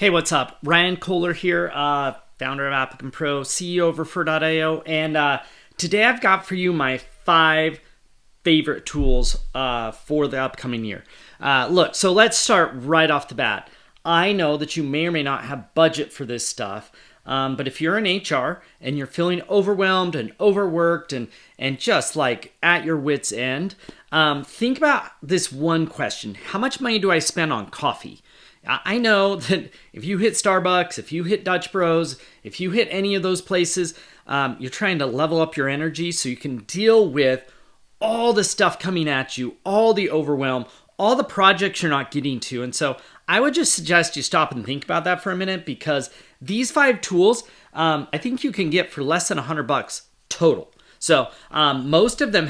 Hey, what's up? Ryan Kohler here, founder of Applicant Pro, CEO of Refer.io, and today I've got for you my 5 favorite tools for the upcoming year. Look, so let's start right off the bat. I know that you may or may not have budget for this stuff, but if you're in HR and you're feeling overwhelmed and overworked and just like at your wit's end, think about this one question. How much money do I spend on coffee? I know that if you hit Starbucks, if you hit Dutch Bros, if you hit any of those places, you're trying to level up your energy so you can deal with all the stuff coming at you, all the overwhelm, all the projects you're not getting to. And so I would just suggest you stop and think about that for a minute, because these 5 tools, I think you can get for less than $100 total. So most of them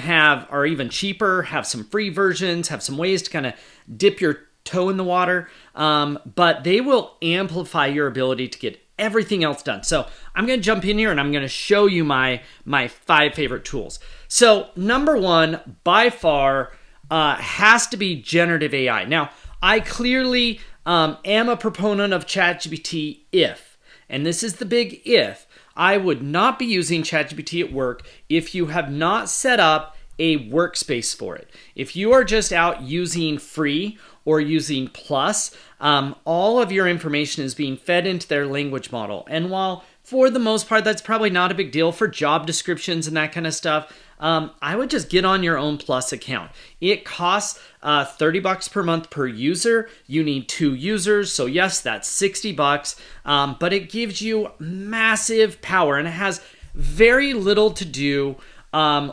are even cheaper, have some free versions, have some ways to kind of dip your toe in the water, but they will amplify your ability to get everything else done. So I'm going to jump in here and I'm going to show you my 5 favorite tools. So number 1 by far has to be generative AI. Now, I clearly am a proponent of ChatGPT and this is the big if, I would not be using ChatGPT at work if you have not set up a workspace for it. If you are just out using free or using plus, all of your information is being fed into their language model. And while for the most part, that's probably not a big deal for job descriptions and that kind of stuff, I would just get on your own plus account. It costs $30 per month per user. You need 2 users. So yes, that's $60, but it gives you massive power and it has very little to do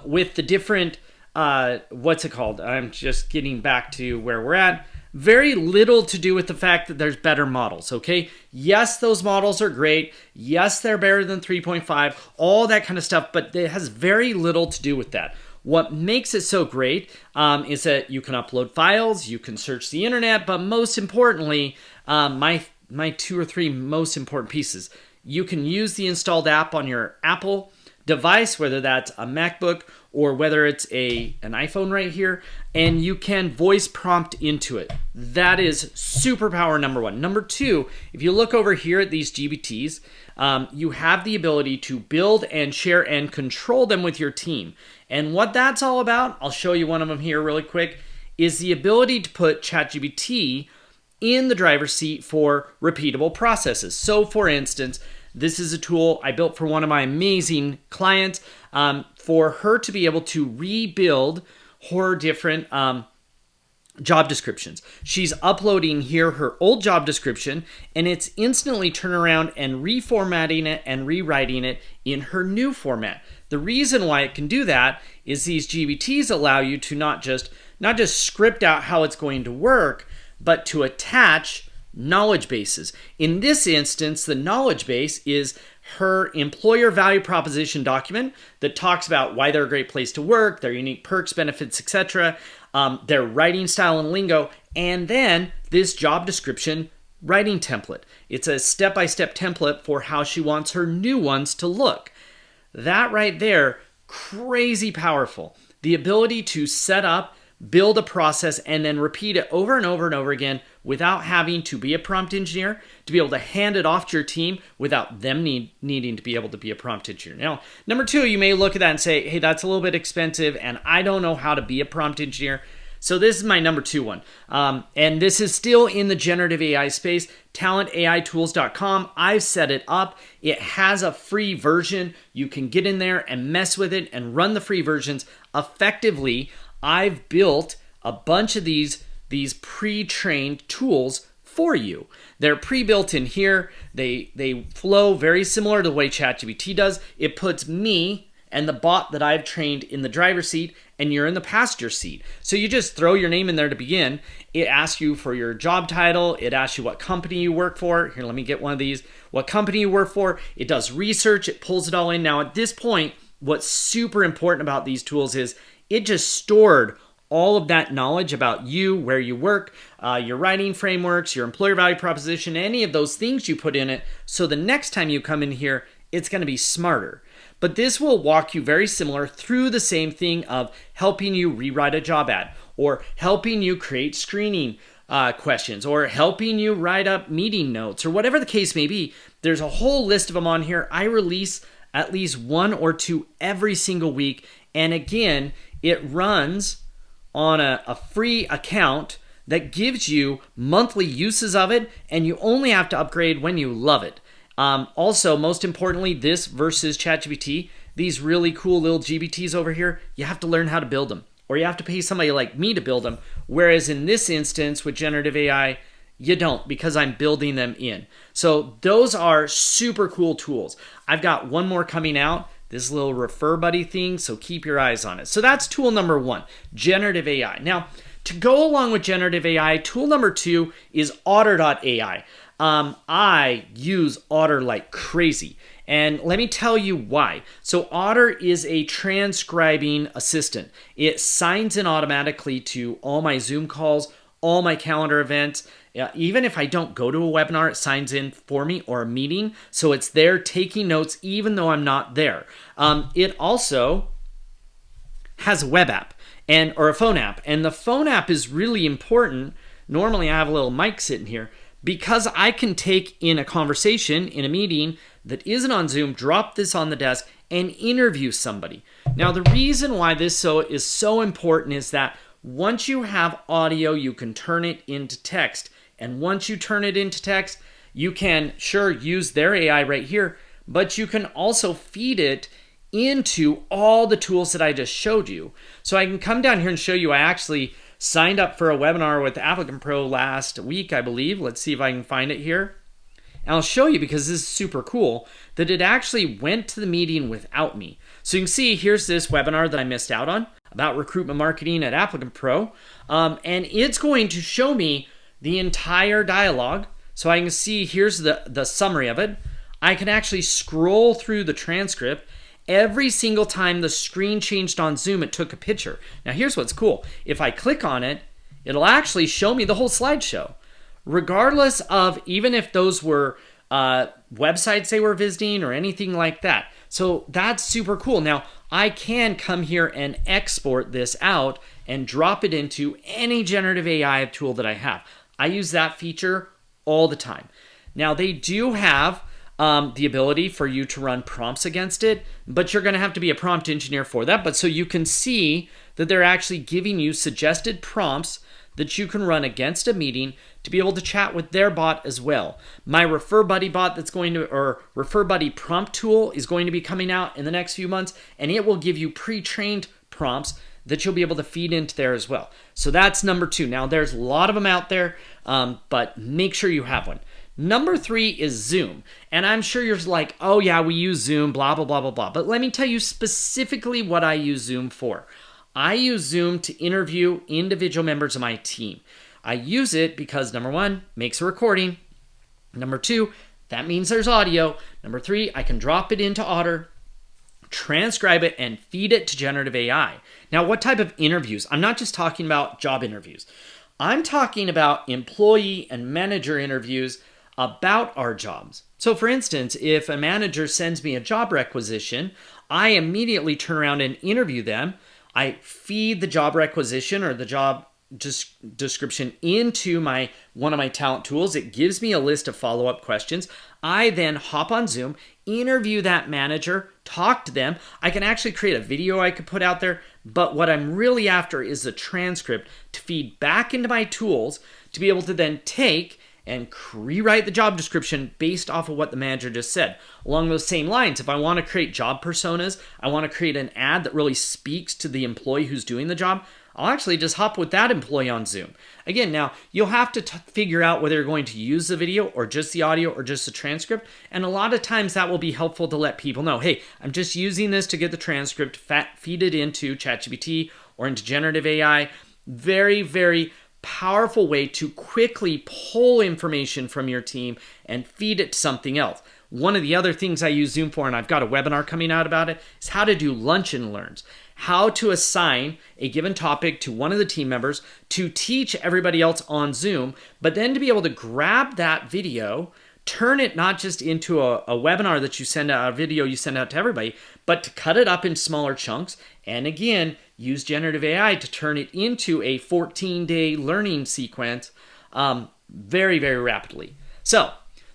with the different, what's it called? I'm just getting back to where we're at. Very little to do with the fact that there's better models, okay? Yes, those models are great. Yes, they're better than 3.5, all that kind of stuff, but it has very little to do with that. What makes it so great is that you can upload files, you can search the internet, but most importantly, my 2 or 3 most important pieces. You can use the installed app on your Apple device, whether that's a MacBook or whether it's an iPhone right here, and you can voice prompt into it. That is superpower number 1. Number 2, if you look over here at these GPTs, you have the ability to build and share and control them with your team. And what that's all about, I'll show you one of them here really quick, is the ability to put ChatGPT in the driver's seat for repeatable processes. So for instance, this is a tool I built for one of my amazing clients for her to be able to rebuild her different job descriptions. She's uploading here her old job description and it's instantly turning around and reformatting it and rewriting it in her new format. The reason why it can do that is these GPTs allow you to not just script out how it's going to work, but to attach knowledge bases. In this instance, the knowledge base is her employer value proposition document that talks about why they're a great place to work, their unique perks, benefits, etc., their writing style and lingo, and then this job description writing template. It's a step-by-step template for how she wants her new ones to look. That right there, crazy powerful. The ability to set up, build a process, and then repeat it over and over and over again without having to be a prompt engineer, to be able to hand it off to your team without them needing to be able to be a prompt engineer. Now, number 2, you may look at that and say, hey, that's a little bit expensive and I don't know how to be a prompt engineer. So this is my number 2 one. And this is still in the generative AI space, talentaitools.com. I've set it up. It has a free version. You can get in there and mess with it and run the free versions effectively. I've built a bunch of these pre-trained tools for you. They're pre-built in here. They flow very similar to the way ChatGPT does. It puts me and the bot that I've trained in the driver's seat and you're in the passenger seat. So you just throw your name in there to begin. It asks you for your job title. It asks you what company you work for. Here, let me get one of these. What company you work for. It does research. It pulls it all in. Now at this point, what's super important about these tools is it just stored all of that knowledge about you, where you work, your writing frameworks, your employer value proposition, any of those things you put in it. So the next time you come in here, it's going to be smarter. But this will walk you very similar through the same thing of helping you rewrite a job ad or helping you create screening questions, or helping you write up meeting notes, or whatever the case may be. There's a whole list of them on here. I release at least 1 or 2 every single week. And again, it runs on a free account that gives you monthly uses of it, and you only have to upgrade when you love it. Also, most importantly, this versus ChatGPT, these really cool little GPTs over here, you have to learn how to build them, or you have to pay somebody like me to build them. Whereas in this instance with generative AI, you don't, because I'm building them in. So those are super cool tools. I've got one more coming out, this little Refer Buddy thing, so keep your eyes on it. So that's tool number 1, generative AI. Now, to go along with generative AI, tool number 2 is Otter.ai. I use Otter like crazy. And let me tell you why. So Otter is a transcribing assistant. It signs in automatically to all my Zoom calls, all my calendar events. Even if I don't go to a webinar, it signs in for me, or a meeting. So it's there taking notes even though I'm not there. It also has a web app or a phone app. And the phone app is really important. Normally I have a little mic sitting here because I can take in a conversation in a meeting that isn't on Zoom, drop this on the desk, and interview somebody. Now, the reason why this is so important is that once you have audio, you can turn it into text. And once you turn it into text, you can sure use their AI right here, but you can also feed it into all the tools that I just showed you. So I can come down here and show you I actually signed up for a webinar with Applicant Pro last week, I believe. Let's see if I can find it here. And I'll show you, because this is super cool, that it actually went to the meeting without me. So you can see here's this webinar that I missed out on about recruitment marketing at Applicant Pro. And it's going to show me the entire dialogue. So I can see here's the summary of it. I can actually scroll through the transcript. Every single time the screen changed on Zoom, it took a picture. Now here's what's cool. If I click on it, it'll actually show me the whole slideshow, regardless of even if those were websites they were visiting or anything like that. So that's super cool. Now I can come here and export this out and drop it into any generative AI tool that I have. I use that feature all the time. Now they do have the ability for you to run prompts against it, but you're going to have to be a prompt engineer for that. But so you can see that they're actually giving you suggested prompts that you can run against a meeting to be able to chat with their bot as well. My Refer Buddy bot or Refer Buddy prompt tool is going to be coming out in the next few months, and it will give you pre-trained prompts that you'll be able to feed into there as well. So that's number 2. Now there's a lot of them out there, but make sure you have one. Number 3 is Zoom. And I'm sure you're like, oh yeah, we use Zoom, blah, blah, blah, blah, blah. But let me tell you specifically what I use Zoom for. I use Zoom to interview individual members of my team. I use it because number 1, makes a recording. Number 2, that means there's audio. Number 3, I can drop it into Otter, transcribe it, and feed it to generative AI. Now, what type of interviews? I'm not just talking about job interviews. I'm talking about employee and manager interviews about our jobs. So for instance, if a manager sends me a job requisition, I immediately turn around and interview them. I feed the job requisition or the job description into one of my talent tools. It gives me a list of follow-up questions. I then hop on Zoom, interview that manager, talk to them. I can actually create a video I could put out there, but what I'm really after is a transcript to feed back into my tools to be able to then take and rewrite the job description based off of what the manager just said. Along those same lines, if I want to create job personas, I want to create an ad that really speaks to the employee who's doing the job, I'll actually just hop with that employee on Zoom. Again, now you'll have to figure out whether you're going to use the video or just the audio or just the transcript. And a lot of times that will be helpful to let people know, hey, I'm just using this to get the transcript, feed it into ChatGPT or into generative AI. Very, very powerful way to quickly pull information from your team and feed it to something else. One of the other things I use Zoom for, and I've got a webinar coming out about it, is how to do lunch and learns. How to assign a given topic to one of the team members to teach everybody else on Zoom, but then to be able to grab that video, turn it not just into a webinar that you send out, a video you send out to everybody, but to cut it up in smaller chunks, and again, use generative AI to turn it into a 14-day learning sequence very, very rapidly. So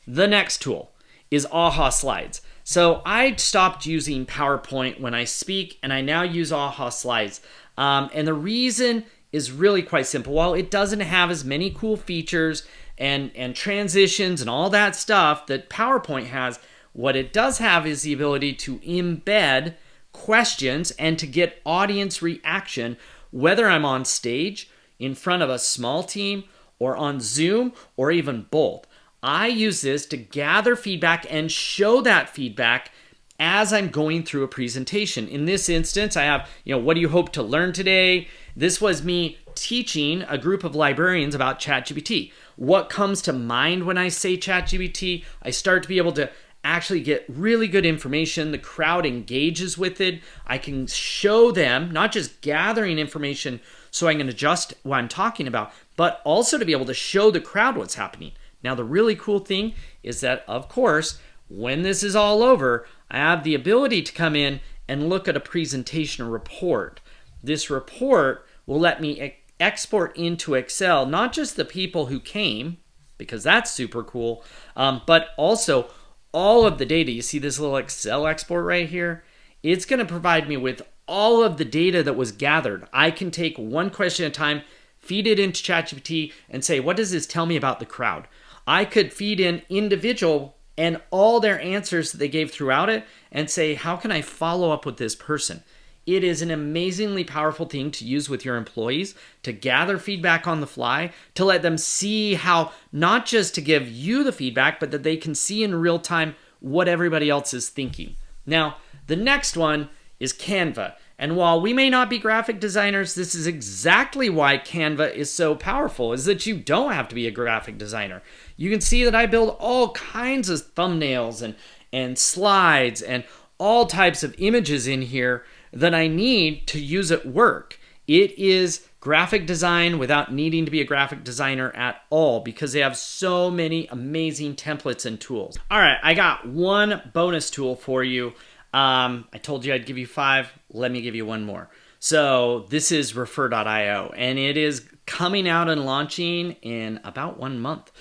the next tool is AHA Slides. So I stopped using PowerPoint when I speak, and I now use AHA Slides. And the reason is really quite simple. While it doesn't have as many cool features and transitions and all that stuff that PowerPoint has, what it does have is the ability to embed questions and to get audience reaction, whether I'm on stage, in front of a small team, or on Zoom, or even both. I use this to gather feedback and show that feedback as I'm going through a presentation. In this instance, I have, what do you hope to learn today? This was me teaching a group of librarians about ChatGPT. What comes to mind when I say ChatGPT? I start to be able to actually get really good information. The crowd engages with it. I can show them, not just gathering information so I can adjust what I'm talking about, but also to be able to show the crowd what's happening. Now, the really cool thing is that, of course, when this is all over, I have the ability to come in and look at a presentation report. This report will let me export into Excel not just the people who came, because that's super cool, but also all of the data. You see this little Excel export right here? It's going to provide me with all of the data that was gathered. I can take one question at a time, feed it into ChatGPT, and say, what does this tell me about the crowd? I could feed in individual and all their answers that they gave throughout it and say, how can I follow up with this person? It is an amazingly powerful thing to use with your employees, to gather feedback on the fly, to let them see how, not just to give you the feedback, but that they can see in real time what everybody else is thinking. Now, the next one is Canva. And while we may not be graphic designers, this is exactly why Canva is so powerful, is that you don't have to be a graphic designer. You can see that I build all kinds of thumbnails and slides and all types of images in here that I need to use at work. It is graphic design without needing to be a graphic designer at all, because they have so many amazing templates and tools. All right, I got one bonus tool for you. I told you I'd give you 5. Let me give you one more. So this is Refer.io, and it is coming out and launching in about 1 month.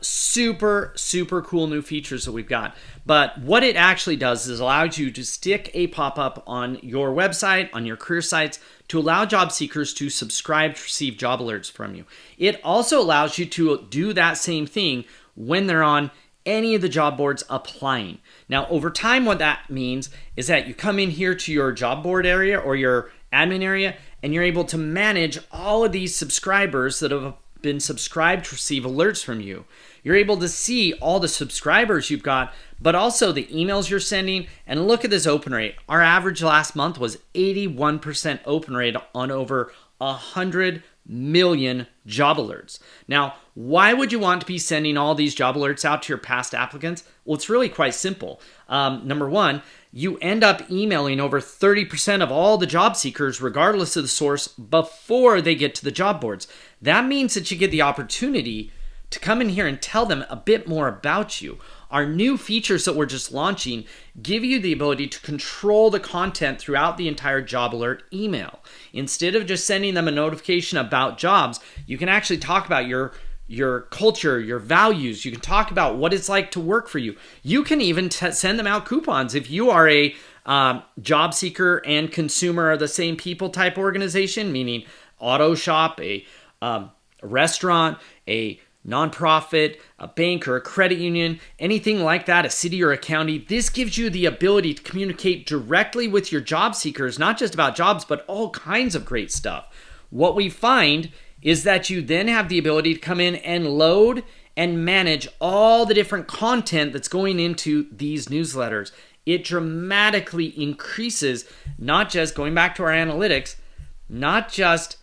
Super, super cool new features that we've got. But what it actually does is allows you to stick a pop-up on your website, on your career sites, to allow job seekers to subscribe to receive job alerts from you. It also allows you to do that same thing when they're on any of the job boards applying. Now, over time, what that means is that you come in here to your job board area or your admin area, and you're able to manage all of these subscribers that have been subscribed to receive alerts from you. You're able to see all the subscribers you've got, but also the emails you're sending. And look at this open rate. Our average last month was 81% open rate on over 100 million job alerts. Now, why would you want to be sending all these job alerts out to your past applicants? Well, it's really quite simple. Number one, you end up emailing over 30% of all the job seekers, regardless of the source, before they get to the job boards. That means that you get the opportunity to come in here and tell them a bit more about you. Our new features that we're just launching give you the ability to control the content throughout the entire job alert email. Instead of just sending them a notification about jobs, you can actually talk about your culture, your values. You can talk about what it's like to work for you. You can even send them out coupons. If you are a job seeker and consumer are the same people type organization, meaning auto shop, a restaurant, a nonprofit, a bank or a credit union, anything like that, a city or a county, this gives you the ability to communicate directly with your job seekers, not just about jobs, but all kinds of great stuff. What we find is that you then have the ability to come in and load and manage all the different content that's going into these newsletters. It dramatically increases, not just going back to our analytics, not just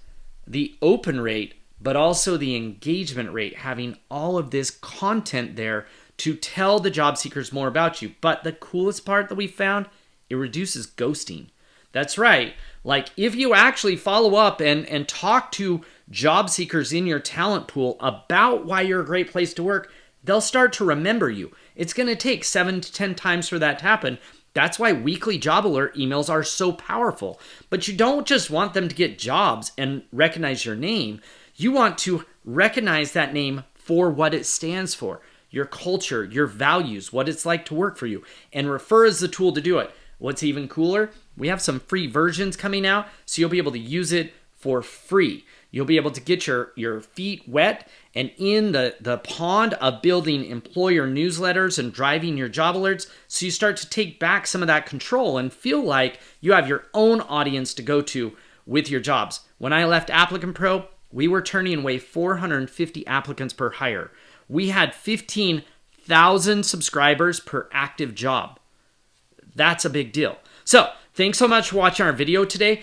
the open rate, but also the engagement rate, having all of this content there to tell the job seekers more about you. But the coolest part that we found, it reduces ghosting. That's right. Like if you actually follow up and talk to job seekers in your talent pool about why you're a great place to work, they'll start to remember you. It's going to take 7 to 10 times for that to happen. That's why weekly job alert emails are so powerful. But you don't just want them to get jobs and recognize your name. You want to recognize that name for what it stands for, your culture, your values, what it's like to work for you. And Refer is the tool to do it. What's even cooler, we have some free versions coming out, so you'll be able to use it for free. You'll be able to get your feet wet and in the pond of building employer newsletters and driving your job alerts, so you start to take back some of that control and feel like you have your own audience to go to with your jobs. When I left Applicant Pro, we were turning away 450 applicants per hire. We had 15,000 subscribers per active job. That's a big deal. So, thanks so much for watching our video today.